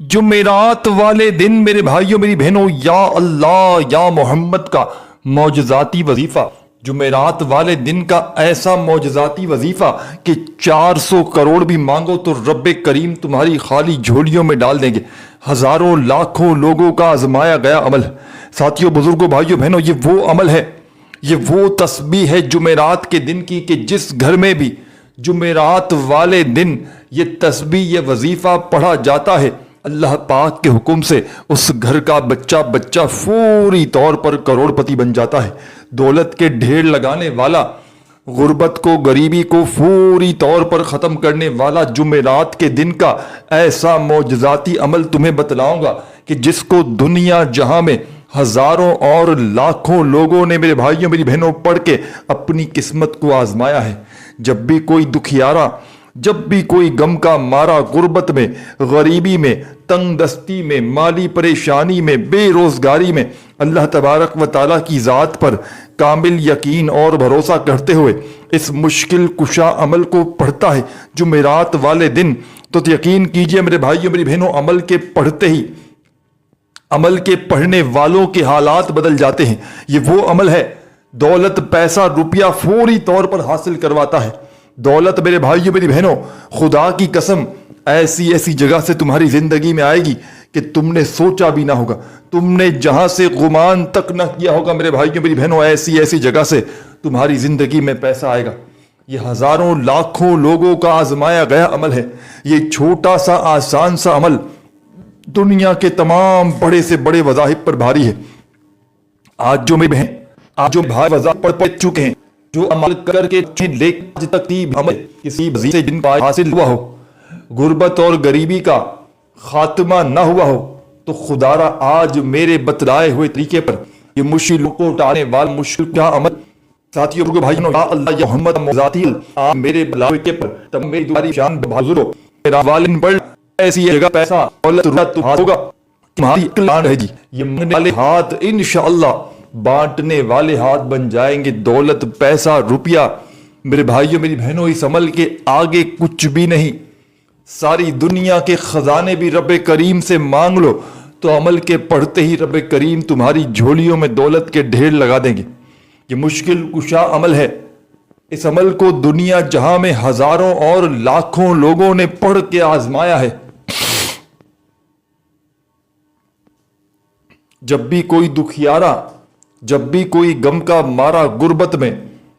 جمعرات والے دن میرے بھائیوں میری بہنوں یا اللہ یا محمد کا معجزاتی وظیفہ، جمعرات والے دن کا ایسا معجزاتی وظیفہ کہ 400 کروڑ بھی مانگو تو رب کریم تمہاری خالی جھولیوں میں ڈال دیں گے۔ ہزاروں لاکھوں لوگوں کا آزمایا گیا عمل، ساتھیوں بزرگوں بھائیوں بہنوں، یہ وہ عمل ہے، یہ وہ تسبیح ہے جمعرات کے دن کی کہ جس گھر میں بھی جمعرات والے دن یہ تسبیح یہ وظیفہ پڑھا جاتا ہے، اللہ پاک کے حکم سے اس گھر کا بچہ فوری طور پر کروڑ پتی بن جاتا ہے۔ دولت کے ڈھیر لگانے والا، غربت کو غریبی کو فوری طور پر ختم کرنے والا جمعرات کے دن کا ایسا معجزاتی عمل تمہیں بتلاؤں گا کہ جس کو دنیا جہاں میں ہزاروں اور لاکھوں لوگوں نے میرے بھائیوں میری بہنوں پڑھ کے اپنی قسمت کو آزمایا ہے۔ جب بھی کوئی دکھیارا، جب بھی کوئی غم کا مارا غربت میں، غریبی میں، تنگ دستی میں، مالی پریشانی میں، بے روزگاری میں اللہ تبارک و تعالیٰ کی ذات پر کامل یقین اور بھروسہ کرتے ہوئے اس مشکل کشا عمل کو پڑھتا ہے جمعرات والے دن، تو یقین کیجئے میرے بھائیوں میری بہنوں، عمل کے پڑھتے ہی عمل کے پڑھنے والوں کے حالات بدل جاتے ہیں۔ یہ وہ عمل ہے، دولت پیسہ روپیہ فوری طور پر حاصل کرواتا ہے۔ دولت میرے بھائیوں میری بہنوں، خدا کی قسم ایسی جگہ سے تمہاری زندگی میں آئے گی کہ تم نے سوچا بھی نہ ہوگا، تم نے جہاں سے گمان تک نہ کیا ہوگا میرے بھائیوں میری بہنوں، ایسی جگہ سے تمہاری زندگی میں پیسہ آئے گا۔ یہ ہزاروں لاکھوں لوگوں کا آزمایا گیا عمل ہے۔ یہ چھوٹا سا آسان سا عمل دنیا کے تمام بڑے سے بڑے وظائف پر بھاری ہے۔ آج جو میری بہن، آج جو بھائی وظائف پڑھ چکے ہیں، جو عمل کر کے لیکن آج تک عمل کسی وظیفے سے جن کا حاصل ہوا ہو، غربت اور غریبی کا خاتمہ نہ ہوا ہو، تو خدا را آج میرے بتلائے ہوئے طریقے پر یہ مشکل کو اٹھانے والا مشکل کیا عمل، ساتھیوں بزرگوں بھائیوں، یا اللہ یا محمد موزاتی آپ میرے بتلائے طریقے پر تم میری دواری شان بحضور ہو، میرا والن بڑھ ایسی جگہ پیسہ دولت ہوگا، تمہاری اقلان رہے گی، یہ مانگنے والے ہاتھ انشاءاللہ بانٹنے والے ہاتھ بن جائیں گے۔ دولت پیسہ روپیہ میرے بھائیوں میری بہنوں، اس عمل کے آگے کچھ بھی نہیں۔ ساری دنیا کے خزانے بھی رب کریم سے مانگ لو تو عمل کے پڑھتے ہی رب کریم تمہاری جھولیوں میں دولت کے ڈھیر لگا دیں گے۔ یہ مشکل کشا عمل ہے، اس عمل کو دنیا جہاں میں ہزاروں اور لاکھوں لوگوں نے پڑھ کے آزمایا ہے۔ جب بھی کوئی دکھیارا، جب بھی کوئی غم کا مارا غربت میں،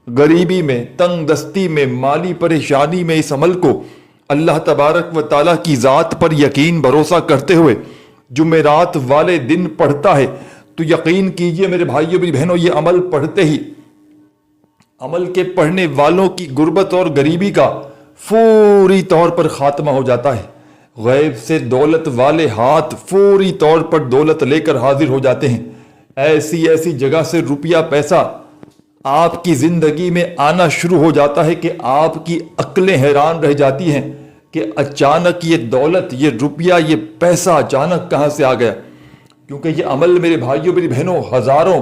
غریبی میں، تنگ دستی میں، مالی پریشانی میں، اس عمل کو اللہ تبارک و تعالیٰ کی ذات پر یقین بھروسہ کرتے ہوئے جمعرات والے دن پڑھتا ہے، تو یقین کیجئے میرے بھائیوں میری بہنوں، یہ عمل پڑھتے ہی عمل کے پڑھنے والوں کی غربت اور غریبی کا فوری طور پر خاتمہ ہو جاتا ہے۔ غیب سے دولت والے ہاتھ فوری طور پر دولت لے کر حاضر ہو جاتے ہیں۔ ایسی جگہ سے روپیہ پیسہ آپ کی زندگی میں آنا شروع ہو جاتا ہے کہ آپ کی عقلیں حیران رہ جاتی ہیں کہ اچانک یہ دولت، یہ روپیہ، یہ پیسہ اچانک کہاں سے آ گیا، کیونکہ یہ عمل میرے بھائیوں میری بہنوں ہزاروں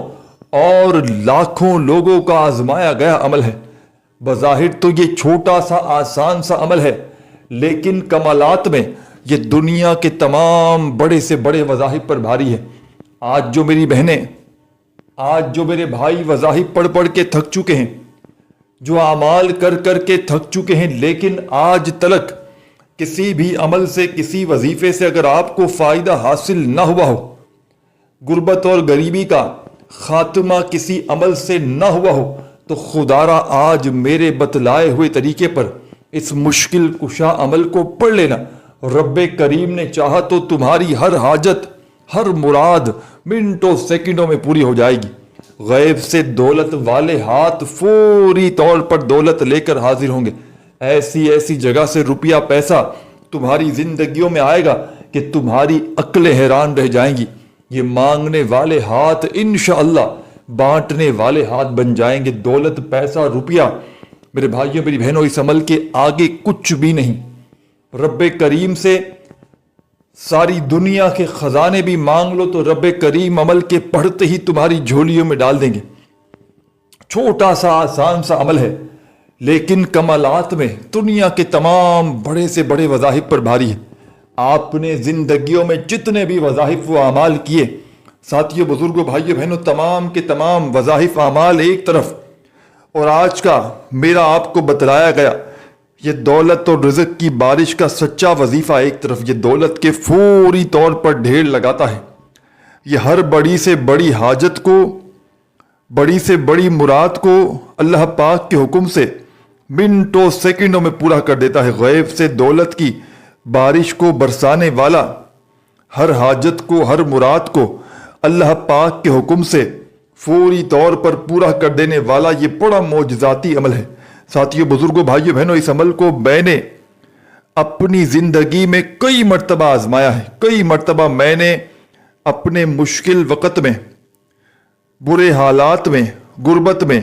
اور لاکھوں لوگوں کا آزمایا گیا عمل ہے۔ بظاہر تو یہ چھوٹا سا آسان سا عمل ہے، لیکن کمالات میں یہ دنیا کے تمام بڑے سے بڑے وظائف پر بھاری ہے۔ آج جو میری بہنیں، آج جو میرے بھائی وظائف پڑھ کے تھک چکے ہیں، جو اعمال کر کے تھک چکے ہیں، لیکن آج تلک کسی بھی عمل سے، کسی وظیفے سے اگر آپ کو فائدہ حاصل نہ ہوا ہو، غربت اور غریبی کا خاتمہ کسی عمل سے نہ ہوا ہو، تو خدا را آج میرے بتلائے ہوئے طریقے پر اس مشکل کشا عمل کو پڑھ لینا۔ رب کریم نے چاہا تو تمہاری ہر حاجت، ہر مراد منٹوں سیکنڈوں میں پوری ہو جائے گی۔ غیب سے دولت والے ہاتھ فوری طور پر دولت لے کر حاضر ہوں گے۔ ایسی جگہ سے روپیہ پیسہ تمہاری زندگیوں میں آئے گا کہ تمہاری عقلیں حیران رہ جائیں گی۔ یہ مانگنے والے ہاتھ انشاءاللہ بانٹنے والے ہاتھ بن جائیں گے۔ دولت پیسہ روپیہ میرے بھائیوں میری بہنوں، اس عمل کے آگے کچھ بھی نہیں۔ رب کریم سے ساری دنیا کے خزانے بھی مانگ لو تو رب کریم عمل کے پڑھتے ہی تمہاری جھولیوں میں ڈال دیں گے۔ چھوٹا سا آسان سا عمل ہے، لیکن کمالات میں دنیا کے تمام بڑے سے بڑے وظائف پر بھاری ہے۔ آپ نے زندگیوں میں جتنے بھی وظائف و اعمال کیے، ساتھیوں، بزرگوں، بھائیوں، بہنوں، تمام کے تمام وظائف اعمال ایک طرف، اور آج کا میرا آپ کو بتلایا گیا یہ دولت اور رزق کی بارش کا سچا وظیفہ ایک طرف، یہ دولت کے فوری طور پر ڈھیر لگاتا ہے۔ یہ ہر بڑی سے بڑی حاجت کو، بڑی سے بڑی مراد کو اللہ پاک کے حکم سے منٹوں سیکنڈوں میں پورا کر دیتا ہے۔ غیب سے دولت کی بارش کو برسانے والا، ہر حاجت کو، ہر مراد کو اللہ پاک کے حکم سے فوری طور پر پورا کر دینے والا یہ بڑا معجزاتی عمل ہے۔ ساتھیوں، بزرگوں، بھائیوں، بہنوں، اس عمل کو میں نے اپنی زندگی میں کئی مرتبہ آزمایا ہے۔ کئی مرتبہ میں نے اپنے مشکل وقت میں، برے حالات میں، غربت میں،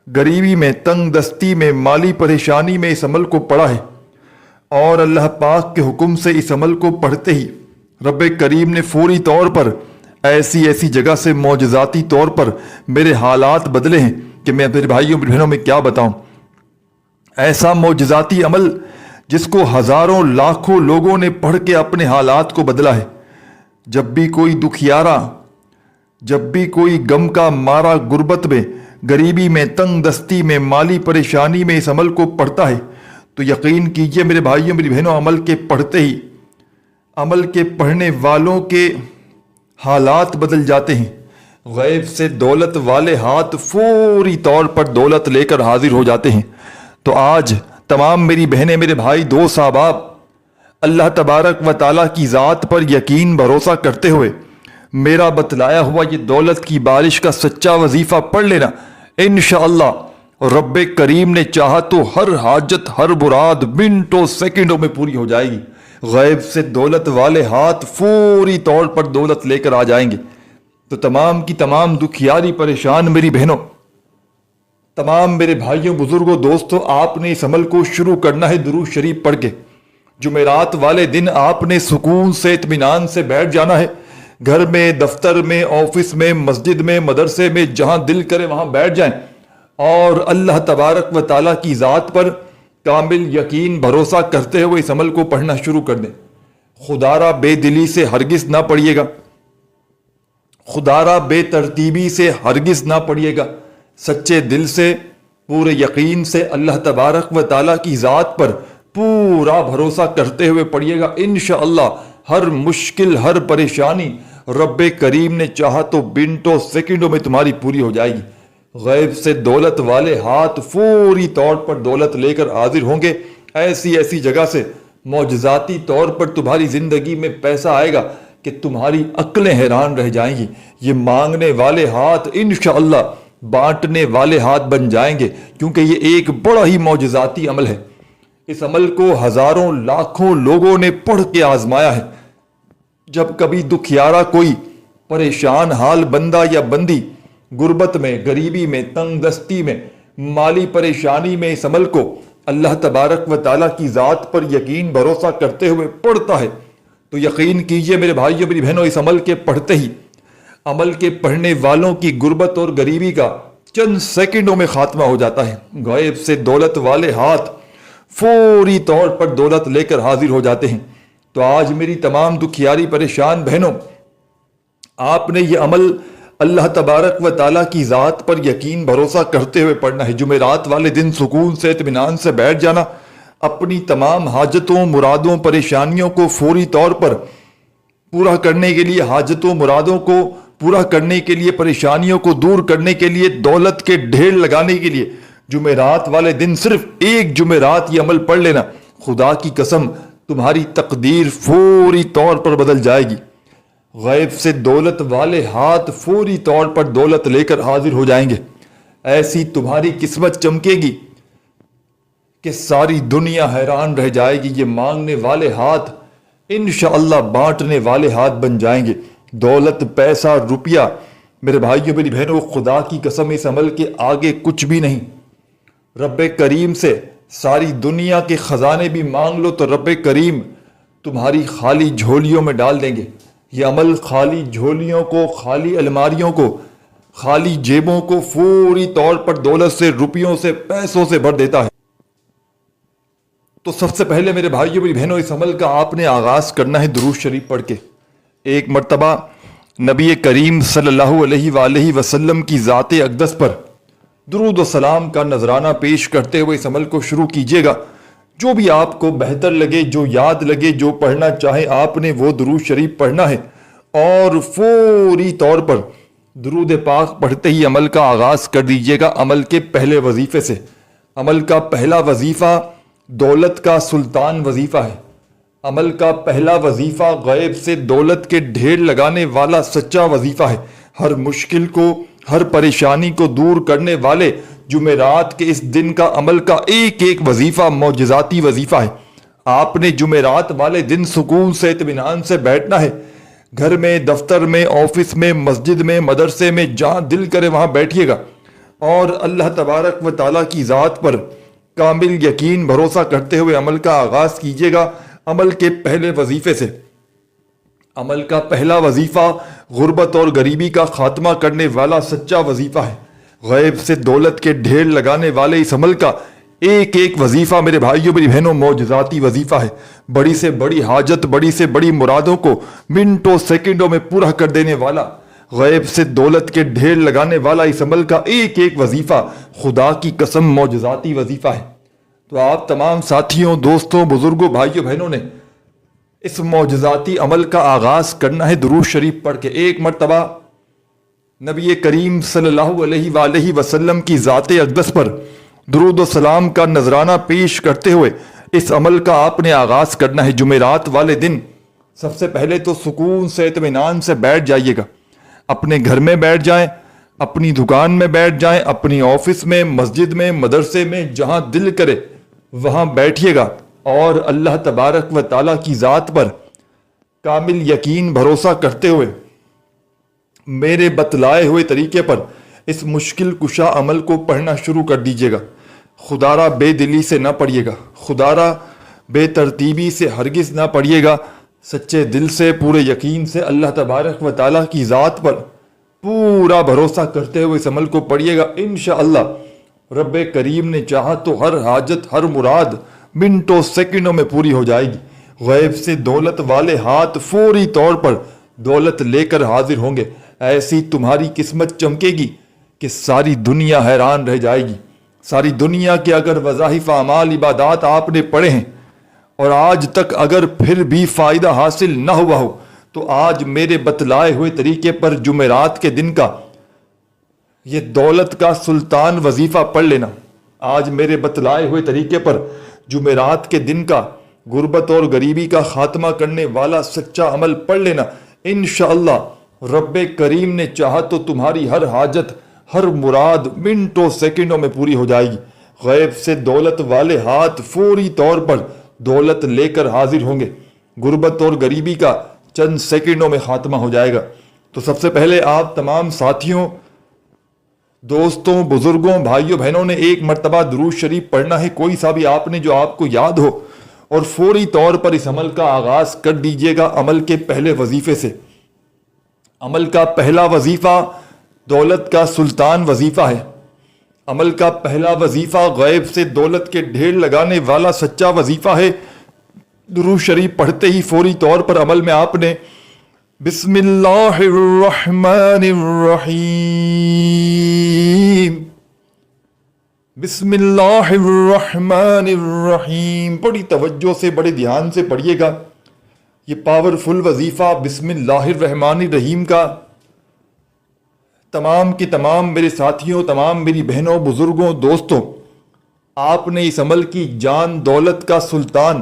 غریبی میں، تنگ دستی میں، مالی پریشانی میں اس عمل کو پڑھا ہے، اور اللہ پاک کے حکم سے اس عمل کو پڑھتے ہی رب کریم نے فوری طور پر ایسی جگہ سے معجزاتی طور پر میرے حالات بدلے ہیں کہ میں میرے بھائیوں بہنوں میں کیا بتاؤں۔ ایسا معجزاتی عمل جس کو ہزاروں لاکھوں لوگوں نے پڑھ کے اپنے حالات کو بدلا ہے۔ جب بھی کوئی دکھیارا، جب بھی کوئی غم کا مارا غربت میں، غریبی میں، تنگ دستی میں، مالی پریشانی میں اس عمل کو پڑھتا ہے تو یقین کیجئے میرے بھائیوں میری بہنوں، عمل کے پڑھتے ہی عمل کے پڑھنے والوں کے حالات بدل جاتے ہیں۔ غیب سے دولت والے ہاتھ فوری طور پر دولت لے کر حاضر ہو جاتے ہیں۔ تو آج تمام میری بہنیں، میرے بھائی، دوست، احباب، اللہ تبارک و تعالیٰ کی ذات پر یقین بھروسہ کرتے ہوئے میرا بتلایا ہوا یہ دولت کی بارش کا سچا وظیفہ پڑھ لینا، انشاءاللہ رب کریم نے چاہا تو ہر حاجت، ہر مراد منٹوں سیکنڈوں میں پوری ہو جائے گی۔ غیب سے دولت والے ہاتھ فوری طور پر دولت لے کر آ جائیں گے۔ تو تمام کی تمام دکھیاری پریشان میری بہنوں، تمام میرے بھائیوں، بزرگوں، دوستوں، آپ نے اس عمل کو شروع کرنا ہے درود شریف پڑھ کے۔ جمعرات والے دن آپ نے سکون سے، اطمینان سے بیٹھ جانا ہے، گھر میں، دفتر میں، آفس میں، مسجد میں، مدرسے میں، جہاں دل کرے وہاں بیٹھ جائیں اور اللہ تبارک و تعالیٰ کی ذات پر کامل یقین بھروسہ کرتے ہوئے اس عمل کو پڑھنا شروع کر دیں۔ خدارا بے دلی سے ہرگز نہ پڑھیے گا، خدارا بے ترتیبی سے ہرگز نہ پڑھیے گا، سچے دل سے، پورے یقین سے اللہ تبارک و تعالیٰ کی ذات پر پورا بھروسہ کرتے ہوئے پڑھیے گا۔ انشاءاللہ ہر مشکل، ہر پریشانی رب کریم نے چاہا تو منٹوں سیکنڈوں میں تمہاری پوری ہو جائے گی۔ غیب سے دولت والے ہاتھ فوری طور پر دولت لے کر حاضر ہوں گے۔ ایسی جگہ سے معجزاتی طور پر تمہاری زندگی میں پیسہ آئے گا کہ تمہاری عقلیں حیران رہ جائیں گی۔ یہ مانگنے والے ہاتھ انشاءاللہ بانٹنے والے ہاتھ بن جائیں گے، کیونکہ یہ ایک بڑا ہی معجزاتی عمل ہے۔ اس عمل کو ہزاروں لاکھوں لوگوں نے پڑھ کے آزمایا ہے۔ جب کبھی دکھیارا کوئی پریشان حال بندہ یا بندی غربت میں، غریبی میں، تنگ دستی میں، مالی پریشانی میں اس عمل کو اللہ تبارک و تعالیٰ کی ذات پر یقین بھروسہ کرتے ہوئے پڑھتا ہے تو یقین کیجئے میرے بھائیوں میری بہنوں، اس عمل کے پڑھتے ہی عمل کے پڑھنے والوں کی غربت اور غریبی کا چند سیکنڈوں میں خاتمہ ہو جاتا ہے۔ غیب سے دولت والے ہاتھ فوری طور پر دولت لے کر حاضر ہو جاتے ہیں۔ تو آج میری تمام دکھیاری پریشان بہنوں، آپ نے یہ عمل اللہ تبارک و تعالیٰ کی ذات پر یقین بھروسہ کرتے ہوئے پڑھنا ہے۔ جمعرات والے دن سکون سے، اطمینان سے بیٹھ جانا، اپنی تمام حاجتوں، مرادوں، پریشانیوں کو فوری طور پر پورا کرنے کے لیے، حاجتوں، مرادوں کو پورا کرنے کے لیے، پریشانیوں کو دور کرنے کے لیے، دولت کے ڈھیر لگانے کے لیے جمعرات والے دن صرف ایک جمعرات یہ عمل پڑھ لینا، خدا کی قسم تمہاری تقدیر فوری طور پر بدل جائے گی۔ غیب سے دولت والے ہاتھ فوری طور پر دولت لے کر حاضر ہو جائیں گے۔ ایسی تمہاری قسمت چمکے گی کہ ساری دنیا حیران رہ جائے گی۔ یہ مانگنے والے ہاتھ انشاءاللہ بانٹنے والے ہاتھ بن جائیں گے۔ دولت، پیسہ، روپیہ، میرے بھائیوں میری بہنوں، خدا کی قسم اس عمل کے آگے کچھ بھی نہیں۔ رب کریم سے ساری دنیا کے خزانے بھی مانگ لو تو رب کریم تمہاری خالی جھولیوں میں ڈال دیں گے۔ یہ عمل خالی جھولیوں کو، خالی الماریوں کو، خالی جیبوں کو فوری طور پر دولت سے، روپیوں سے، پیسوں سے بھر دیتا ہے۔ تو سب سے پہلے میرے بھائیوں میری بہنوں اس عمل کا آپ نے آغاز کرنا ہے درود شریف پڑھ کے۔ ایک مرتبہ نبی کریم صلی اللہ علیہ وآلہ وسلم کی ذات اقدس پر درود و سلام کا نذرانہ پیش کرتے ہوئے اس عمل کو شروع کیجیے گا۔ جو بھی آپ کو بہتر لگے، جو یاد لگے، جو پڑھنا چاہے آپ نے وہ درود شریف پڑھنا ہے، اور فوری طور پر درود پاک پڑھتے ہی عمل کا آغاز کر دیجیے گا عمل کے پہلے وظیفے سے۔ عمل کا پہلا وظیفہ دولت کا سلطان وظیفہ ہے۔ عمل کا پہلا وظیفہ غیب سے دولت کے ڈھیر لگانے والا سچا وظیفہ ہے۔ ہر مشکل کو، ہر پریشانی کو دور کرنے والے جمعرات کے اس دن کا عمل کا ایک ایک وظیفہ معجزاتی وظیفہ ہے۔ آپ نے جمعرات والے دن سکون سے، اطمینان سے بیٹھنا ہے۔ گھر میں، دفتر میں، آفس میں، مسجد میں، مدرسے میں، جہاں دل کرے وہاں بیٹھیے گا، اور اللہ تبارک و تعالیٰ کی ذات پر کامل یقین بھروسہ کرتے ہوئے عمل کا آغاز کیجیے گا عمل کے پہلے وظیفے سے۔ عمل کا پہلا وظیفہ غربت اور غریبی کا خاتمہ کرنے والا سچا وظیفہ ہے۔ غیب سے دولت کے ڈھیر لگانے والے اس عمل کا ایک ایک وظیفہ میرے بھائیوں میری بہنوں معجزاتی وظیفہ ہے۔ بڑی سے بڑی حاجت، بڑی سے بڑی مرادوں کو منٹوں سیکنڈوں میں پورا کر دینے والا، غیب سے دولت کے ڈھیر لگانے والا اس عمل کا ایک ایک وظیفہ خدا کی قسم معجزاتی وظیفہ ہے۔ تو آپ تمام ساتھیوں، دوستوں، بزرگوں، بھائیوں، بہنوں نے اس معجزاتی عمل کا آغاز کرنا ہے درود شریف پڑھ کے۔ ایک مرتبہ نبی کریم صلی اللہ علیہ وآلہ وسلم کی ذات اقدس پر درود و سلام کا نذرانہ پیش کرتے ہوئے اس عمل کا آپ نے آغاز کرنا ہے جمعرات والے دن۔ سب سے پہلے تو سکون سے، اطمینان سے بیٹھ جائیے گا۔ اپنے گھر میں بیٹھ جائیں، اپنی دکان میں بیٹھ جائیں، اپنی آفس میں، مسجد میں، مدرسے میں، جہاں دل کرے وہاں بیٹھیے گا، اور اللہ تبارک و تعالیٰ کی ذات پر کامل یقین بھروسہ کرتے ہوئے میرے بتلائے ہوئے طریقے پر اس مشکل کشا عمل کو پڑھنا شروع کر دیجیے گا۔ خدا را بے دلی سے نہ پڑھیے گا، خدا را بے ترتیبی سے ہرگز نہ پڑھیے گا، سچے دل سے، پورے یقین سے اللہ تبارک و تعالیٰ کی ذات پر پورا بھروسہ کرتے ہوئے اس عمل کو پڑھیے گا۔ انشاءاللہ رب کریم نے چاہا تو ہر حاجت، ہر مراد منٹوں سیکنڈوں میں پوری ہو جائے گی۔ غیب سے دولت والے ہاتھ فوری طور پر دولت لے کر حاضر ہوں گے۔ ایسی تمہاری قسمت چمکے گی کہ ساری دنیا حیران رہ جائے گی۔ ساری دنیا کے اگر وظائف، اعمال، عبادات آپ نے پڑھے ہیں اور آج تک اگر پھر بھی فائدہ حاصل نہ ہوا ہو، تو آج میرے بتلائے ہوئے طریقے پر جمعرات کے دن کا یہ دولت کا سلطان وظیفہ پڑھ لینا۔ آج میرے بتلائے ہوئے طریقے پر جمعرات کے دن کا غربت اور غریبی کا خاتمہ کرنے والا سچا عمل پڑھ لینا۔ انشاءاللہ رب کریم نے چاہا تو تمہاری ہر حاجت، ہر مراد منٹوں سیکنڈوں میں پوری ہو جائے گی۔ غیب سے دولت والے ہاتھ فوری طور پر دولت لے کر حاضر ہوں گے۔ غربت اور غریبی کا چند سیکنڈوں میں خاتمہ ہو جائے گا۔ تو سب سے پہلے آپ تمام ساتھیوں، دوستوں، بزرگوں، بھائیوں، بہنوں نے ایک مرتبہ درود شریف پڑھنا ہے، کوئی سا بھی آپ نے جو آپ کو یاد ہو، اور فوری طور پر اس عمل کا آغاز کر دیجیے گا عمل کے پہلے وظیفے سے۔ عمل کا پہلا وظیفہ دولت کا سلطان وظیفہ ہے۔ عمل کا پہلا وظیفہ غیب سے دولت کے ڈھیر لگانے والا سچا وظیفہ ہے۔ درود شریف پڑھتے ہی فوری طور پر عمل میں آپ نے بسم اللہ الرحمن الرحیم، بسم اللہ الرحمن الرحیم بڑی توجہ سے، بڑے دھیان سے پڑھیے گا۔ یہ پاورفل وظیفہ بسم اللہ الرحمن الرحیم کا تمام کے تمام میرے ساتھیوں، تمام میری بہنوں، بزرگوں، دوستوں، آپ نے اس عمل کی جان دولت کا سلطان،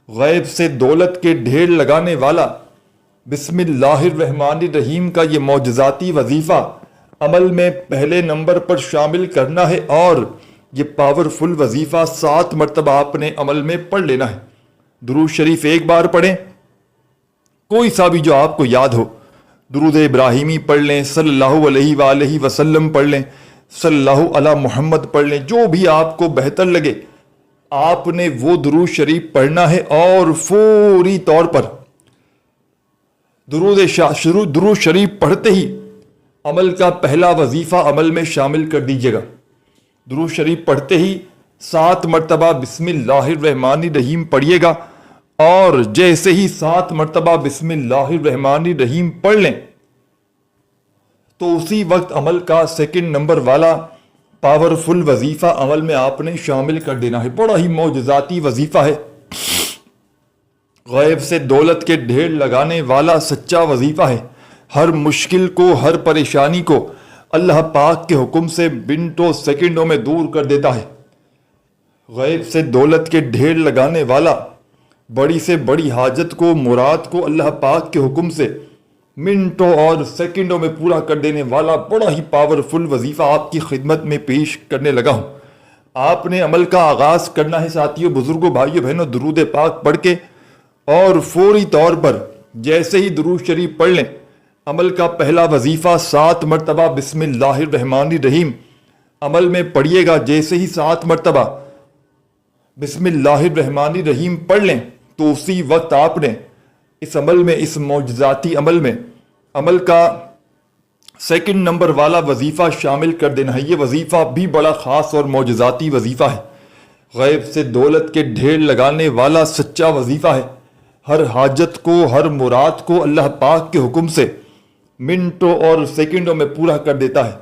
غیب سے دولت کے ڈھیر لگانے والا بسم اللہ الرحمن الرحیم کا یہ معجزاتی وظیفہ عمل میں پہلے نمبر پر شامل کرنا ہے، اور یہ پاورفل وظیفہ 7 مرتبہ آپ نے عمل میں پڑھ لینا ہے۔ درود شریف ایک بار پڑھیں، کوئی سا بھی جو آپ کو یاد ہو۔ درود ابراہیمی پڑھ لیں، صلی اللہ علیہ وآلہ وسلم پڑھ لیں، صلی اللہ علی محمد پڑھ لیں، جو بھی آپ کو بہتر لگے آپ نے وہ درود شریف پڑھنا ہے، اور فوری طور پر درود شریف پڑھتے ہی عمل کا پہلا وظیفہ عمل میں شامل کر دیجیے گا۔ درود شریف پڑھتے ہی 7 مرتبہ بسم اللہ الرحمن الرحیم پڑھیے گا، اور جیسے ہی 7 مرتبہ بسم اللہ الرحمن الرحیم پڑھ لیں تو اسی وقت عمل کا 2 نمبر والا پاورفل وظیفہ عمل میں آپ نے شامل کر دینا ہے۔ بڑا ہی معجزاتی وظیفہ ہے، غیب سے دولت کے ڈھیر لگانے والا سچا وظیفہ ہے۔ ہر مشکل کو، ہر پریشانی کو اللہ پاک کے حکم سے منٹوں سیکنڈوں میں دور کر دیتا ہے۔ غیب سے دولت کے ڈھیر لگانے والا، بڑی سے بڑی حاجت کو، مراد کو اللہ پاک کے حکم سے منٹوں اور سیکنڈوں میں پورا کر دینے والا بڑا ہی پاورفل وظیفہ آپ کی خدمت میں پیش کرنے لگا ہوں۔ آپ نے عمل کا آغاز کرنا ہے ساتھیوں، بزرگوں، بھائیوں، بہنوں، درود پاک پڑھ کے، اور فوری طور پر جیسے ہی درود شریف پڑھ لیں، عمل کا پہلا وظیفہ 7 مرتبہ بسم اللہ الرحمن الرحیم عمل میں پڑھیے گا۔ جیسے ہی 7 مرتبہ بسم اللہ الرحمن الرحیم پڑھ لیں تو اسی وقت آپ نے اس عمل میں، اس معجزاتی عمل میں، عمل کا 2 نمبر والا وظیفہ شامل کر دینا ہے۔ یہ وظیفہ بھی بڑا خاص اور معجزاتی وظیفہ ہے، غیب سے دولت کے ڈھیر لگانے والا سچا وظیفہ ہے۔ ہر حاجت کو، ہر مراد کو اللہ پاک کے حکم سے منٹوں اور سیکنڈوں میں پورا کر دیتا ہے۔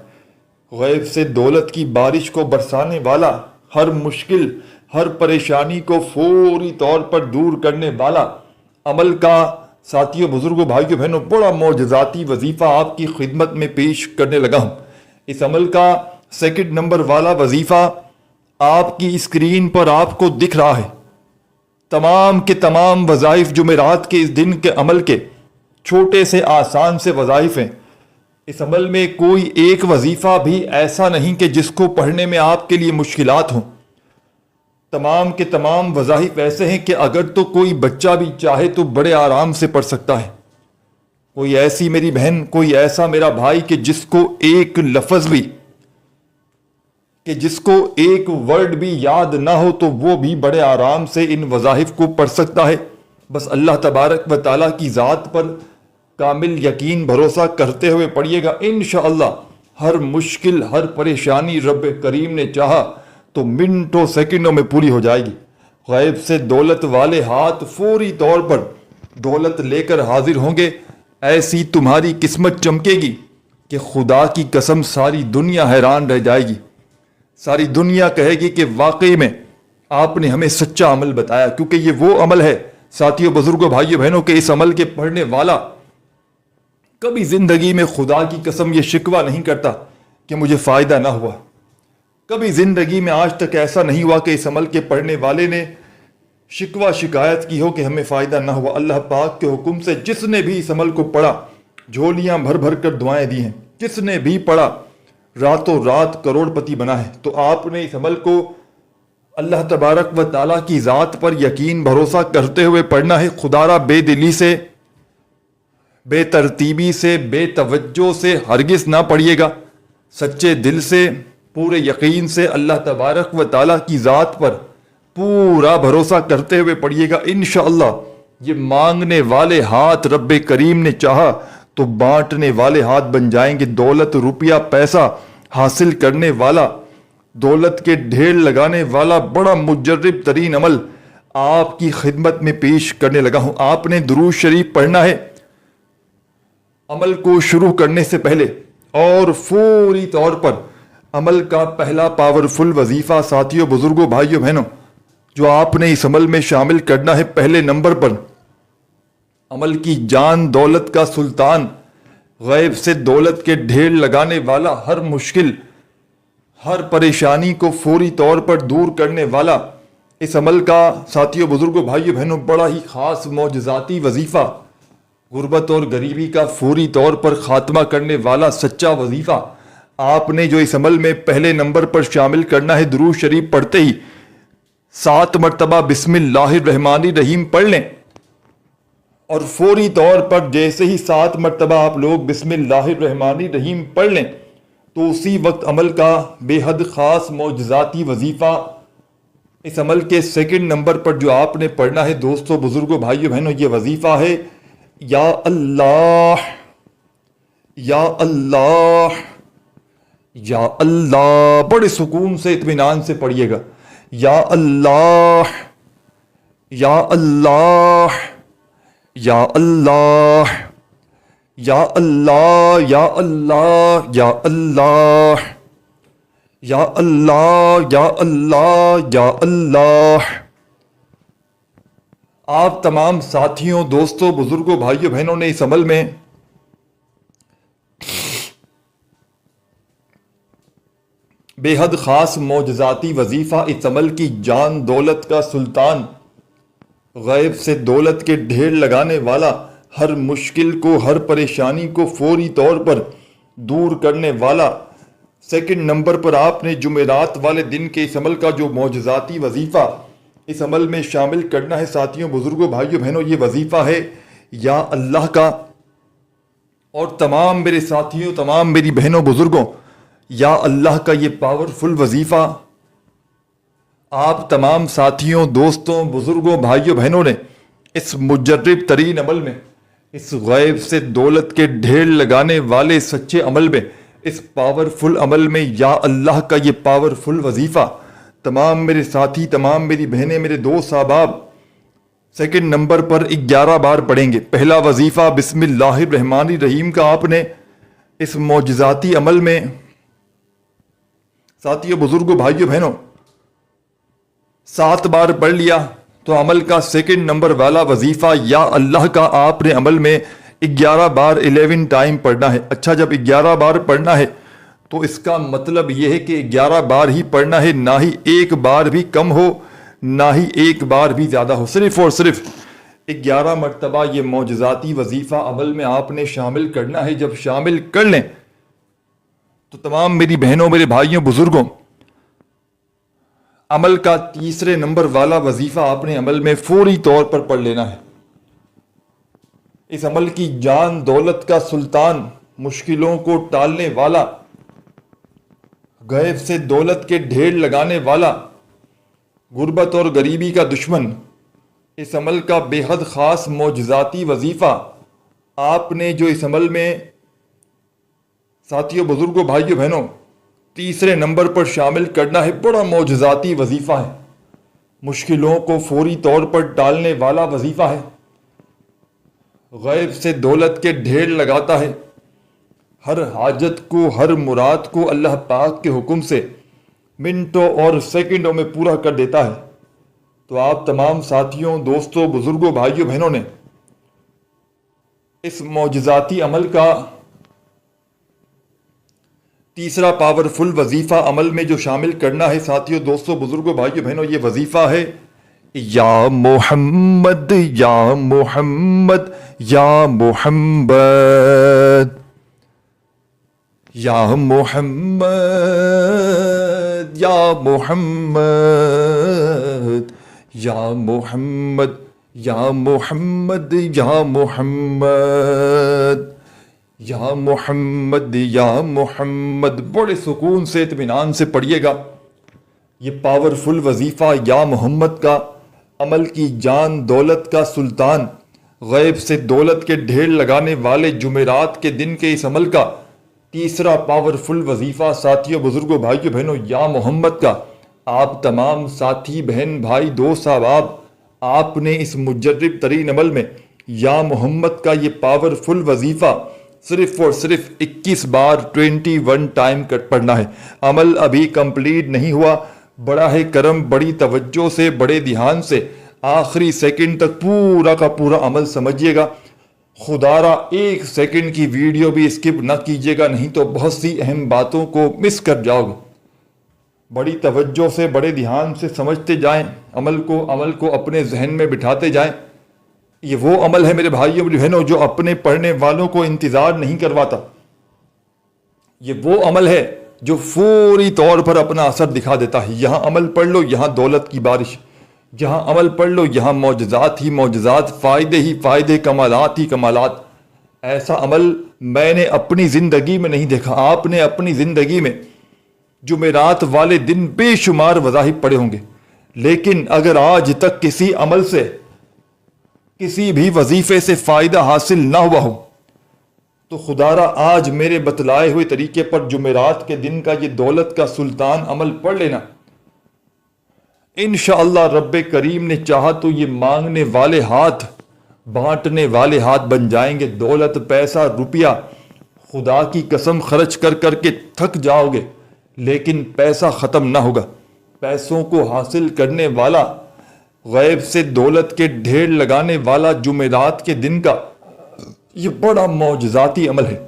غیب سے دولت کی بارش کو برسانے والا، ہر مشکل، ہر پریشانی کو فوری طور پر دور کرنے والا عمل کا ساتھیوں، بزرگوں، بھائیوں، بہنوں بڑا معجزاتی وظیفہ آپ کی خدمت میں پیش کرنے لگا ہوں۔ اس عمل کا 2 نمبر والا وظیفہ آپ کی اسکرین پر آپ کو دکھ رہا ہے۔ تمام کے تمام وظائف جمعرات کے اس دن کے عمل کے چھوٹے سے آسان سے وظائف ہیں۔ اس عمل میں کوئی ایک وظیفہ بھی ایسا نہیں کہ جس کو پڑھنے میں آپ کے لیے مشکلات ہوں۔ تمام کے تمام وظائف ایسے ہیں کہ اگر تو کوئی بچہ بھی چاہے تو بڑے آرام سے پڑھ سکتا ہے۔ کوئی ایسی میری بہن، کوئی ایسا میرا بھائی کہ جس کو ایک لفظ بھی، کہ جس کو ایک ورڈ بھی یاد نہ ہو تو وہ بھی بڑے آرام سے ان وظائف کو پڑھ سکتا ہے۔ بس اللہ تبارک و تعالیٰ کی ذات پر کامل یقین بھروسہ کرتے ہوئے پڑھیے گا، انشاءاللہ ہر مشکل، ہر پریشانی رب کریم نے چاہا تو منٹوں سیکنڈوں میں پوری ہو جائے گی۔ غیب سے دولت والے ہاتھ فوری طور پر دولت لے کر حاضر ہوں گے۔ ایسی تمہاری قسمت چمکے گی کہ خدا کی قسم ساری دنیا حیران رہ جائے گی۔ ساری دنیا کہے گی کہ واقعی میں آپ نے ہمیں سچا عمل بتایا، کیونکہ یہ وہ عمل ہے ساتھیوں، بزرگوں، بھائیوں، بہنوں کہ اس عمل کے پڑھنے والا کبھی زندگی میں خدا کی قسم یہ شکوہ نہیں کرتا کہ مجھے فائدہ نہ ہوا۔ کبھی زندگی میں آج تک ایسا نہیں ہوا کہ اس عمل کے پڑھنے والے نے شکوہ شکایت کی ہو کہ ہمیں فائدہ نہ ہوا۔ اللہ پاک کے حکم سے جس نے بھی اس عمل کو پڑھا، جھولیاں بھر بھر کر دعائیں دی ہیں۔ جس نے بھی پڑھا راتوں رات کروڑ پتی بنا ہے۔ تو آپ نے اس عمل کو اللہ تبارک و تعالیٰ کی ذات پر یقین بھروسہ کرتے ہوئے پڑھنا ہے۔ خدارا بے دلی سے، بے ترتیبی سے، بے توجہ سے ہرگز نہ پڑھیے گا۔ سچے دل سے، پورے یقین سے اللہ تبارک و تعالیٰ کی ذات پر پورا بھروسہ کرتے ہوئے پڑھیے گا۔ انشاءاللہ یہ مانگنے والے ہاتھ رب کریم نے چاہا تو بانٹنے والے ہاتھ بن جائیں گے۔ دولت، روپیہ، پیسہ حاصل کرنے والا، دولت کے ڈھیر لگانے والا بڑا مجرب ترین عمل آپ کی خدمت میں پیش کرنے لگا ہوں۔ آپ نے درود شریف پڑھنا ہے عمل کو شروع کرنے سے پہلے، اور فوری طور پر عمل کا پہلا پاورفل وظیفہ ساتھیوں، بزرگوں، بھائیوں، بہنوں جو آپ نے اس عمل میں شامل کرنا ہے، پہلے نمبر پر عمل کی جان دولت کا سلطان، غیب سے دولت کے ڈھیر لگانے والا، ہر مشکل، ہر پریشانی کو فوری طور پر دور کرنے والا، اس عمل کا ساتھیوں، بزرگوں، بھائیوں، بہنوں بڑا ہی خاص معجزاتی وظیفہ، غربت اور غریبی کا فوری طور پر خاتمہ کرنے والا سچا وظیفہ آپ نے جو اس عمل میں پہلے نمبر پر شامل کرنا ہے۔ درود شریف پڑھتے ہی 7 مرتبہ بسم اللہ الرحمن الرحیم پڑھ لیں، اور فوری طور پر جیسے ہی 7 مرتبہ آپ لوگ بسم اللہ الرحمن الرحیم پڑھ لیں تو اسی وقت عمل کا بے حد خاص معجزاتی وظیفہ، اس عمل کے 2 نمبر پر جو آپ نے پڑھنا ہے دوستوں، بزرگوں، بھائیوں، بہنوں، یہ وظیفہ ہے یا اللہ یا اللہ یا اللہ۔ بڑے سکون سے، اطمینان سے پڑھیے گا۔ یا اللہ یا اللہ یا اللہ یا اللہ یا اللہ یا اللہ یا اللہ یا اللہ یا اللہ۔ آپ تمام ساتھیوں، دوستوں، بزرگوں، بھائیوں، بہنوں نے اس عمل میں بے حد خاص معجزاتی وظیفہ، اس عمل کی جان دولت کا سلطان، غیب سے دولت کے ڈھیر لگانے والا، ہر مشکل کو، ہر پریشانی کو فوری طور پر دور کرنے والا۔ سیکنڈ نمبر پر آپ نے جمعرات والے دن کے اس عمل کا جو معجزاتی وظیفہ اس عمل میں شامل کرنا ہے ساتھیوں، بزرگوں، بھائیوں، بہنوں، یہ وظیفہ ہے یا اللہ کا۔ اور تمام میرے ساتھیوں، تمام میری بہنوں، بزرگوں، یا اللہ کا یہ پاورفل وظیفہ آپ تمام ساتھیوں، دوستوں، بزرگوں، بھائیوں، بہنوں نے اس مجرب ترین عمل میں، اس غیب سے دولت کے ڈھیر لگانے والے سچے عمل میں، اس پاورفل عمل میں یا اللہ کا یہ پاورفل وظیفہ تمام میرے ساتھی، تمام میری بہنیں، میرے دوست احباب سیکنڈ نمبر پر 11 بار پڑھیں گے۔ پہلا وظیفہ بسم اللہ الرحمن الرحیم کا آپ نے اس معجزاتی عمل میں ساتھیوں، بزرگوں، بھائیوں، بہنوں 7 بار پڑھ لیا تو عمل کا سیکنڈ نمبر والا وظیفہ یا اللہ کا آپ نے عمل میں 11 بار 11 ٹائم پڑھنا ہے۔ اچھا، جب 11 بار پڑھنا ہے تو اس کا مطلب یہ ہے کہ 11 بار ہی پڑھنا ہے، نہ ہی ایک بار بھی کم ہو، نہ ہی ایک بار بھی زیادہ ہو، صرف اور صرف 11 مرتبہ یہ معجزاتی وظیفہ عمل میں آپ نے شامل کرنا ہے۔ جب شامل کر لیں تو تمام میری بہنوں، میرے بھائیوں، بزرگوں، عمل کا تیسرے نمبر والا وظیفہ آپ نے عمل میں فوری طور پر پڑھ لینا ہے۔ اس عمل کی جان دولت کا سلطان، مشکلوں کو ٹالنے والا، غیب سے دولت کے ڈھیر لگانے والا، غربت اور غریبی کا دشمن، اس عمل کا بے حد خاص معجزاتی وظیفہ آپ نے جو اس عمل میں ساتھیوں، بزرگوں، بھائیوں، بہنوں تیسرے نمبر پر شامل کرنا ہے، بڑا معجزاتی وظیفہ ہے، مشکلوں کو فوری طور پر ٹالنے والا وظیفہ ہے، غیب سے دولت کے ڈھیر لگاتا ہے، ہر حاجت کو، ہر مراد کو اللہ پاک کے حکم سے منٹوں اور سیکنڈوں میں پورا کر دیتا ہے۔ تو آپ تمام ساتھیوں، دوستوں، بزرگوں، بھائیوں، بہنوں نے اس معجزاتی عمل کا تیسرا پاورفل وظیفہ عمل میں جو شامل کرنا ہے ساتھیوں، دوستوں، بزرگوں، بھائیوں، بہنوں، یہ وظیفہ ہے یا محمد یا محمد یا محمد یا محمد یا محمد یا محمد یا محمد یا محمد یا محمد یا محمد۔ بڑے سکون سے، اطمینان سے پڑھیے گا یہ پاورفل وظیفہ یا محمد کا، عمل کی جان دولت کا سلطان، غیب سے دولت کے ڈھیر لگانے والے جمعرات کے دن کے اس عمل کا تیسرا پاورفل وظیفہ ساتھیوں، بزرگوں، بھائیوں، بہنوں یا محمد کا آپ تمام ساتھی، بہن، بھائی، دوست، احباب آپ نے اس مجرب ترین عمل میں یا محمد کا یہ پاورفل وظیفہ صرف اور صرف 21 بار 21 ٹائم پڑھنا ہے۔ عمل ابھی کمپلیٹ نہیں ہوا، بڑا ہے کرم، بڑی توجہ سے، بڑے دھیان سے آخری سیکنڈ تک پورا کا پورا عمل سمجھیے گا۔ خدا را 1 سیکنڈ کی ویڈیو بھی اسکپ نہ کیجیے گا، نہیں تو بہت سی اہم باتوں کو مس کر جاؤ گے۔ بڑی توجہ سے، بڑے دھیان سے سمجھتے جائیں عمل کو اپنے ذہن میں بٹھاتے جائیں۔ یہ وہ عمل ہے میرے بھائیوں، میری بہنوں، جو اپنے پڑھنے والوں کو انتظار نہیں کرواتا۔ یہ وہ عمل ہے جو فوری طور پر اپنا اثر دکھا دیتا ہے۔ یہاں عمل پڑھ لو، یہاں دولت کی بارش، جہاں عمل پڑھ لو یہاں معجزات ہی معجزات، فائدے ہی فائدے، کمالات ہی کمالات۔ ایسا عمل میں نے اپنی زندگی میں نہیں دیکھا۔ آپ نے اپنی زندگی میں جمعرات والے دن بے شمار وظائف پڑھے ہوں گے، لیکن اگر آج تک کسی عمل سے، کسی بھی وظیفے سے فائدہ حاصل نہ ہوا ہو تو خدا را آج میرے بتلائے ہوئے طریقے پر جمعرات کے دن کا یہ دولت کا سلطان عمل پڑھ لینا۔ انشاءاللہ رب کریم نے چاہا تو یہ مانگنے والے ہاتھ بانٹنے والے ہاتھ بن جائیں گے. دولت پیسہ روپیہ خدا کی قسم خرچ کر کر کے تھک جاؤ گے لیکن پیسہ ختم نہ ہوگا. پیسوں کو حاصل کرنے والا غیب سے دولت کے ڈھیر لگانے والا جمعرات کے دن کا یہ بڑا معجزاتی عمل ہے.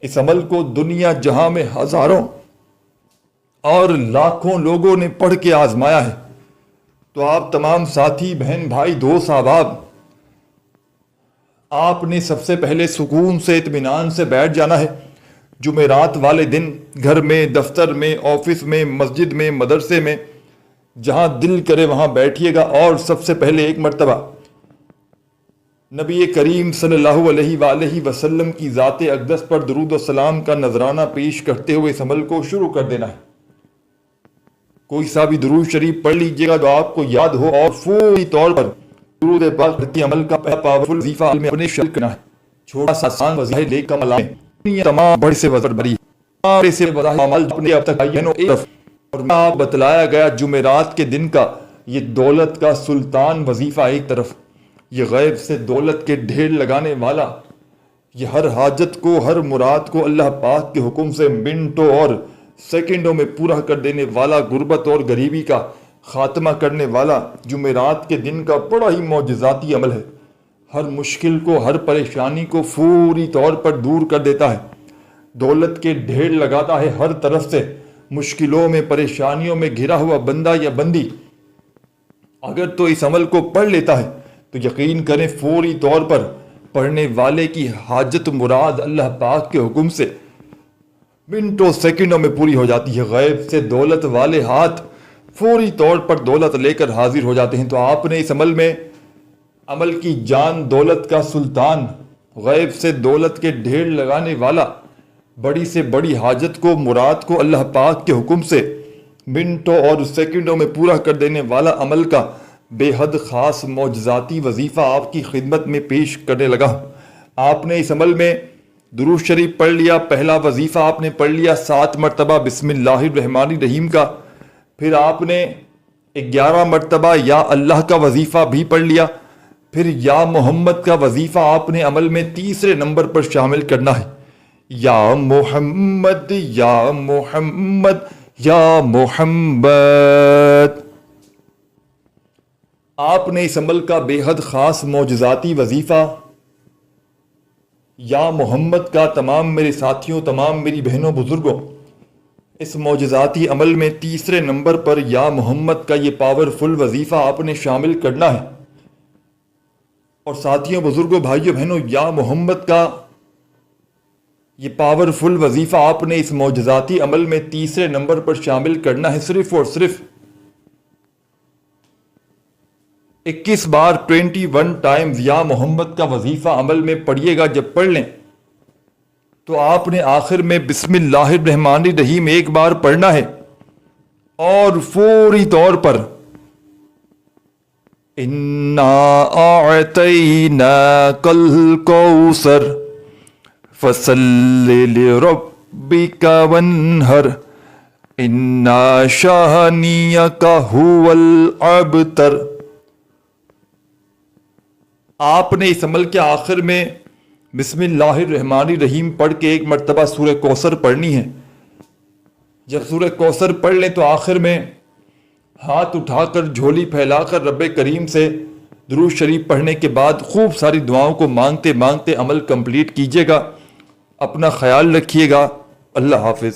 اس عمل کو دنیا جہاں میں ہزاروں اور لاکھوں لوگوں نے پڑھ کے آزمایا ہے. تو آپ تمام ساتھی بہن بھائی دوست احباب آپ نے سب سے پہلے سکون سے اطمینان سے بیٹھ جانا ہے. جمعرات والے دن گھر میں دفتر میں آفس میں مسجد میں مدرسے میں جہاں دل کرے وہاں بیٹھیے گا اور سب سے پہلے ایک مرتبہ نبی کریم صلی اللہ علیہ وآلہ وسلم کی ذات اقدس پر درود و سلام کا نذرانہ پیش کرتے ہوئے اس عمل کو شروع کر دینا ہے. کوئی سا بھی درود شریف پڑھ لیجئے گا جو آپ کو یاد ہو اور فوری طور پر درود پاک پڑھتے عمل کا پاورفل وظیفہ میں اپنے شامل کرنا ہے. چھوٹا سا آسان وظیفہ لے کر ملائیں دنیا تمام بڑے سے وزر بری بڑے سے وظائف عمل اپنے اب تک آئینوں ایک طرف اور میں آپ بتلایا گیا جمعرات کے دن کا یہ دولت کا سلطان وظیفہ ایک طرف. یہ غیب سے دولت کے ڈھیر لگانے والا یہ ہر حاجت کو ہر مراد کو اللہ پاک کے حکم سے منٹوں اور سیکنڈوں میں پورا کر دینے والا غربت اور غریبی کا خاتمہ کرنے والا جمعرات کے دن کا بڑا ہی معجزاتی عمل ہے. ہر مشکل کو ہر پریشانی کو فوری طور پر دور کر دیتا ہے. دولت کے ڈھیر لگاتا ہے ہر طرف سے. مشکلوں میں پریشانیوں میں گھرا ہوا بندہ یا بندی اگر تو اس عمل کو پڑھ لیتا ہے تو یقین کریں فوری طور پر پڑھنے والے کی حاجت مراد اللہ پاک کے حکم سے منٹوں سیکنڈوں میں پوری ہو جاتی ہے. غیب سے دولت والے ہاتھ فوری طور پر دولت لے کر حاضر ہو جاتے ہیں. تو آپ نے اس عمل میں عمل کی جان دولت کا سلطان غیب سے دولت کے ڈھیر لگانے والا بڑی سے بڑی حاجت کو مراد کو اللہ پاک کے حکم سے منٹوں اور سیکنڈوں میں پورا کر دینے والا عمل کا بے حد خاص معجزاتی وظیفہ آپ کی خدمت میں پیش کرنے لگا. آپ نے اس عمل میں درود شریف پڑھ لیا. پہلا وظیفہ آپ نے پڑھ لیا 7 مرتبہ بسم اللہ الرحمن الرحیم کا. پھر آپ نے 11 مرتبہ یا اللہ کا وظیفہ بھی پڑھ لیا. پھر یا محمد کا وظیفہ آپ نے عمل میں تیسرے نمبر پر شامل کرنا ہے. یا محمد یا محمد یا محمد. آپ نے اس عمل کا بے حد خاص معجزاتی وظیفہ یا محمد کا تمام میرے ساتھیوں تمام میری بہنوں بزرگوں اس معجزاتی عمل میں تیسرے نمبر پر یا محمد کا یہ پاورفل وظیفہ آپ نے شامل کرنا ہے. اور ساتھیوں بزرگوں بھائیوں بہنوں یا محمد کا یہ پاورفل وظیفہ آپ نے اس معجزاتی عمل میں تیسرے نمبر پر شامل کرنا ہے. صرف اور صرف 21 بار 21 ٹائمز یا محمد کا وظیفہ عمل میں پڑھیے گا. جب پڑھ لیں تو آپ نے آخر میں بسم اللہ الرحمن الرحیم ایک بار پڑھنا ہے اور فوری طور پر اِنَّا أَعْطَيْنَاكَ الْكَوْثَرَ فَصَلِّ لِرَبِّكَ وَانْحَرْ إِنَّ شَانِئَكَ هُوَ الْأَبْتَرُ. آپ نے اس عمل کے آخر میں بسم اللہ الرحمن الرحیم پڑھ کے ایک مرتبہ سورہ کوثر پڑھنی ہے. جب سورہ کوثر پڑھ لیں تو آخر میں ہاتھ اٹھا کر جھولی پھیلا کر رب کریم سے درود شریف پڑھنے کے بعد خوب ساری دعاؤں کو مانگتے مانگتے عمل کمپلیٹ کیجیے گا. اپنا خیال رکھیے گا. اللہ حافظ.